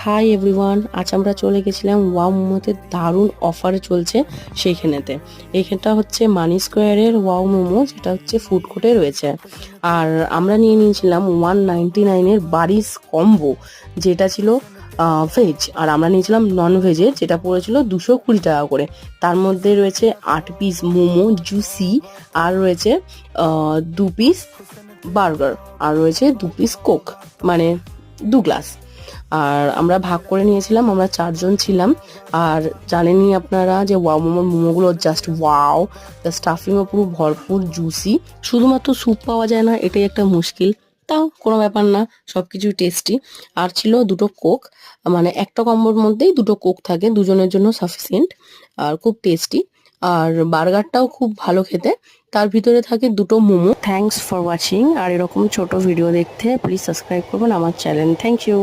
Hi everyone, আজ আমরা চলে গেছিলাম ওয়াও মোমোতে। দারুণ অফারে চলছে সেইখানেতে। এইখানটা হচ্ছে মানি স্কোয়ারের ওয়াও মোমো, যেটা হচ্ছে ফুড কোর্টে রয়েছে। আর আমরা নিয়ে নিয়েছিলাম 199-এর বারিস কম্বো, যেটা ছিল ভেজ, আর আমরা নিয়েছিলাম নন ভেজের, যেটা পড়েছিল 220 টাকা করে। তার মধ্যে রয়েছে 8 পিস মোমো জুসি, আর রয়েছে 2 পিস বার্গার, আর রয়েছে 2 পিস কোক, মানে 2 গ্লাস। আর আমরা ভাগ করে নিয়েছিলাম, আমরা 4 জন ছিলাম। আর জানেনই আপনারা যে ওয়াও মোমোর মোমোগুলো জাস্ট ওয়াও, স্টাফিংও পুরো ভরপুর জুসি। শুধুমাত্র স্যুপ পাওয়া যায় না, এটাই একটা মুশকিল। তাও কোনো ব্যাপার না, সব কিছুই টেস্টি। আর ছিল 2টো কোক, মানে একটা কম্বোর মধ্যেই 2টো কোক থাকে, দুজনের জন্য সাফিসিয়েন্ট। আর খুব টেস্টি। আর বার্গারটাও খুব ভালো খেতে। তার ভিতরে থাকে 2টো মোমো। Thanks for watching. আর এরকম ছোট ভিডিও দেখতে প্লিজ সাবস্ক্রাইব করবেন আমার চ্যানেল। Thank you.